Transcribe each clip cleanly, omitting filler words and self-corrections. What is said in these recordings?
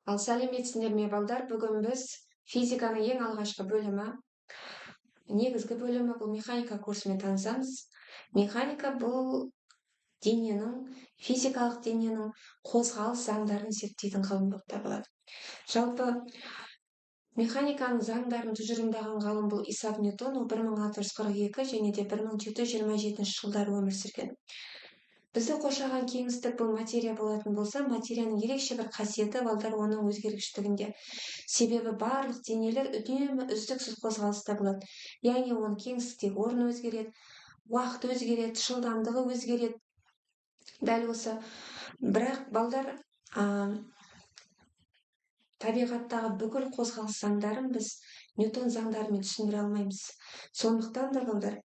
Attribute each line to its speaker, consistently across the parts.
Speaker 1: Ал сәлеметсиңер ме балдар? Бүгүн биз физиканын эң алгачкы бөлүмү, негизги бөлүмү бул механика курсу менен таанышабыз. Механика бул дененин, физикалык дененин козголус заңдарын зерттейтин кылым болуп табылат. Жалпы механиканын заңдарын тужурумдаган калым бул Исаак Ньютон. Ал 1642 және де 1727 жылдары өмүр сүргөн. Бизди коршогон кеңистик бул материя болотун болсо, материянын ерекше бир касиети балдар онун өзгөргүчтүгүндө. Себеби баардык денелер үнөмө үздүксүз козголуста болот. Яғни онун кеңистиктеги орну өзгөрөт, убакыты өзгөрөт, жылдамдыгы өзгөрөт. Дал болсо, бирок балдар табигаттагы бүкүл козголуш заңдарын биз Ньютон заңдары менен түшүндүрө албайбыз. Сондуктан да балдар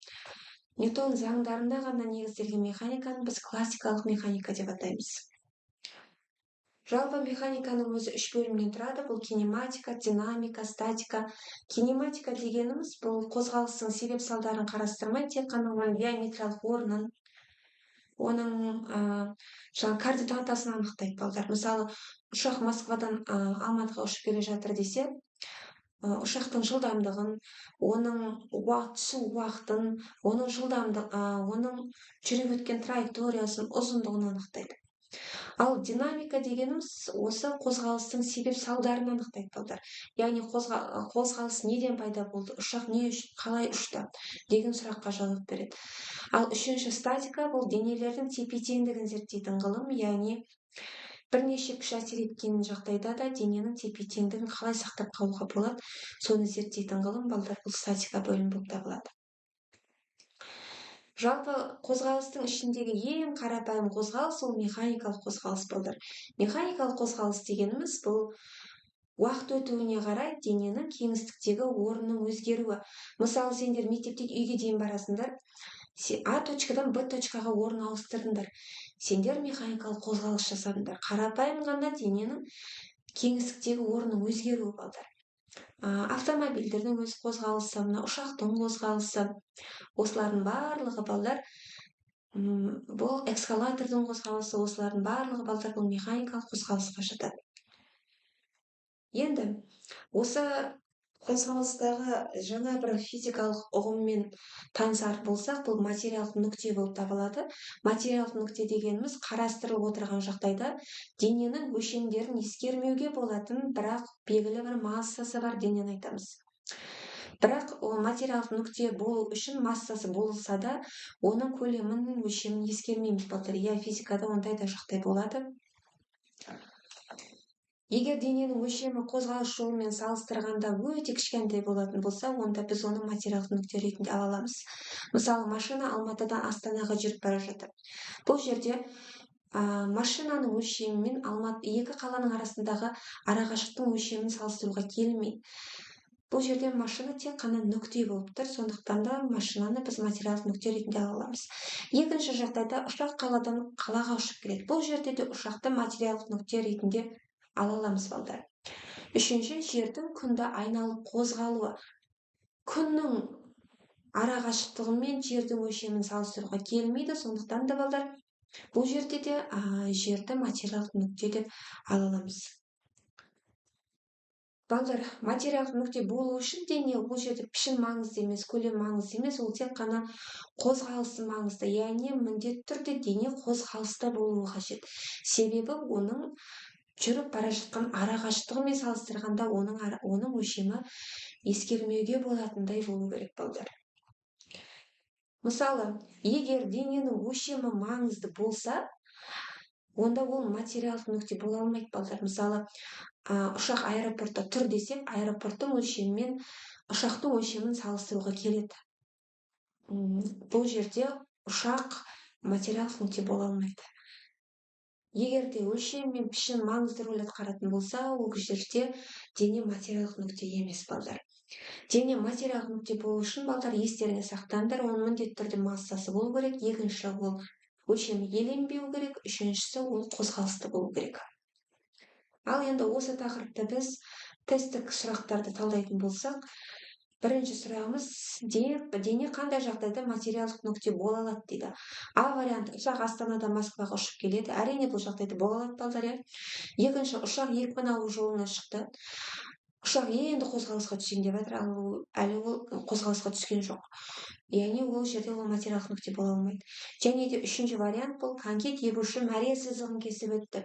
Speaker 1: Ньютон заңдарына гана негизделген механиканы биз классикалык механика деп атайбыз. Жалпы механиканын өзү 3 бөлүмдөн турат. Бул кинематика, динамика, статика. Кинематика дегенimiz бул козголуштун себеп салдарын карастырмай, тек гана анын геометриялык орнун, онун координатасын аныктайт балдар. Мисалы, учак Москвадан Алматыга учуп келе жатыр десе, учактын жылдамдыгын, онун түсүү убактын, онун онун жүрүп өткөн траекториясын, узундугун аныктайт. Ал динамика дегенimiz осы козголустун себеп салдарын аныктайт балдар. Яғни козголус неден пайда болду, учак эмне үчүн, калай учту деген суракка жооп берет. Ал үчүнчү статика бул денелердин тепе-теңдигин зерттейтин кылым, яғни бир нече күч асир эткен жагдайда да дененин тепе-теңдигин калай сактап калууга болот, сону зерттейтин кылым балдар бул статика бөлүмү болуп табылат. Жалпы козголустун ичиндеги эң карапайым козголус бул механикалык козголус балдар. Механикалык козголус дегенimiz бул убакыт өтүүнө карай дененин кеңистиктеги орнунун өзгөрүүү. Мисалы, сендер мектепте үйгө дейин барасыңдар, А точкадан Б точкага орун ауыстырдыңдар. Сендер механикалык козголус жасадыңдар. Карапайым гана дененин кеңистиктеги орнунун өзгөрүүү балдар. Автомобилдердин өз козголусу, мына учактын козголусу, осулардын баардыгы балдар бул эскалатордун козголусу, осулардын баардыгы балдар бул механикалык козголуска жатат. Енді осы козголустагы жаңа бир физикалык угуммен таанышар болсак, бул материалдык нүкте болуп табылат. Материалдык нүкте дегенimiz карастырылып отурган жагдайда дененин өлчөмдөрүн эскермөөгө болатын, бирок белгилүү бир массасы бар денени айтабыз. Бирок материалдык нүкте болуу үчүн массасы болса да, онун көлөмүн, өлчөмүн эскермейбиз балдар. Физикада ондай да жагдай болот. Эгер дененин өлчөмү козголуш жолу менен салыштырганда өтө кичкентай болотун болсо, онда биз аны материалдык нүкте ретинде ала алабыз. Мисалы, машина Алматыдан Астанага жүрүп бара жатат. Бул жерде машинанын өлчөмү менен эки каланын арасындагы ара кашыктыктын өлчөмүн салыштырууга келмейт. Бул жерде машина тек гана нүкте болуптур, сондуктан да машинаны биз материалдык нүкте ретинде ала алабыз. Экинчи жагдайда учак каладан калага учуп келет. Бул жерде де учакты материалдык нүкте ретинде ала аламыз балдар. Үчүнчү, жердин күндө айналып козголуу. Күндүн ара кашыктыгы менен жердин өлчөмүн салыштырууга келмейди, сондуктан да балдар бул жерде де жерди материалдык нүкте деп ала аламыз. Балдар, материалдык нүкте болуу үчүн дене бул жерде пишим маңызды эмес, көлөм маңызды эмес, ол тек гана козголусы маңызды. Яғни міндетті түрдө дене козголуста болуу кажет. Себеби онун жүрүп бара жаткан ара кашыктыгы менен салыштырганда онун өлчөмү эскермөөгө болатындай болуу керек балдар. Мисалы, эгер дененин өлчөмү маңызды болса, онда ол материалдык нүкте боло албайт балдар. Мисалы, учак аэропортто тур десек, аэропорттун өлчөмү менен учактын өлчөмүн салыштырууга келет. Бул жерде учак материалдык нүкте боло албайт. Эгерде өлчөм менен пишим маңызды роль аткаратын болса, ол жерде дене материалдык нүкте эмес балдар. Дене материалдык нүкте болуу үчүн балдар эстериңе сактаңдар, онун міндетті түрдө массасы болуу керек. Экинчи, ол өлчөмү эленбеу керек. Үчүнчүсү, ол козголуста болуу керек. Ал эndi осы такырыпта биз тесттик сурактарды талдайтын болсак, Бірінші сұрағымыз, дене қандай жағдайда материалдық нүкте бола алады дейді. А варианты, ұшақ Астанадан Москваға ұшып келеді. Әрине бұл жағдайда бола алады балдар, иә. Екінші, ұшақ екпін алу жолына шықты. Ұшақ енді қозғалысқа түсейін деп жатыр, әлі ол қозғалысқа түскен жоқ. Яғни ол жерде ол материалдық нүкте бола алмайды. Және де үшінші вариант, бұл коньки тебуші мәре сызығын кесіп өтті.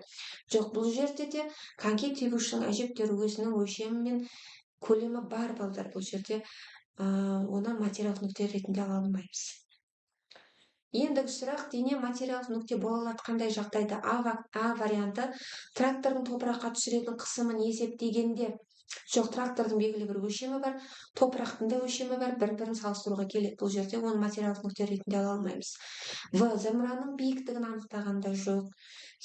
Speaker 1: Жоқ, бұл жерде де коньки тебушінің әжептәуір өзінің өлшемі мен көлемі бар балдар. Бұл жерде оны материалдық нүкте ретінде ала алмаймыз. Ендігі сұрақ, дене материалдық нүкте бола алады қандай жағдайда? А варианты, трактордың топыраққа түсіретін қысымын есептегенде. Жоқ, трактордың белгілі бір өлшемі бар, топырақтың да өлшемі бар, бір-бірін салыстыруға келеді. Бұл жерде оны материалдық нүкте ретінде ала алмаймыз. В. Зымыранның биіктігін анықтағанда. Жоқ.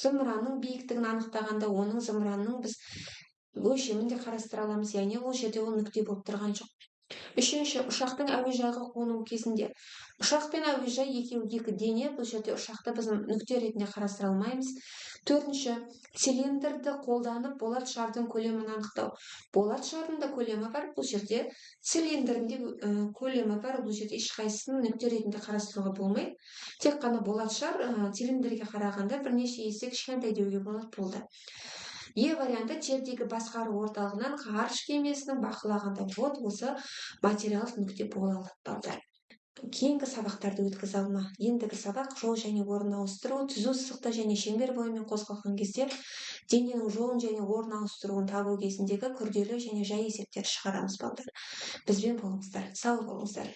Speaker 1: Зымыранның биіктігін анықтағанда оның зымыранның біз өлшемін де қарастыра аламыз, яғни ол жерде ол нүкте болып тұрған жоқ. Үшінші, ұшақтың әуежайға қону кезінде. Ұшақ пен әуежай екеуі екі дене, бұл жерде ұшақты біз нүкте ретінде қарастыра алмаймыз. Төртінші, цилиндрді қолданып болат шардың көлемін анықтау. Болат шардың да көлемі бар, бұл жерде цилиндрдің де көлемі бар, бұл жерде ешқайсысын нүкте ретінде қарастыруға болмайды. Тек қана болат шар цилиндрге қарағанда бірнеше есе кішкентай деуге болады, болды. Е варианты, жердегі басқару орталығынан ғарыш кемесінің бақылағанда. Вот осы материалдық нүкте бола алады балдар. Кейінгі сабақтарды өткізе алма. Ендігі сабақ жол және орын ауыстыру, түзу сызықта және шеңбер бойымен қозғалған кезде дененің жолын және орын ауыстыруын табу кезіндегі күрделі және жай есептерді шығарамыз балдар. Бізбен болыңыздар. Сау болыңыздар.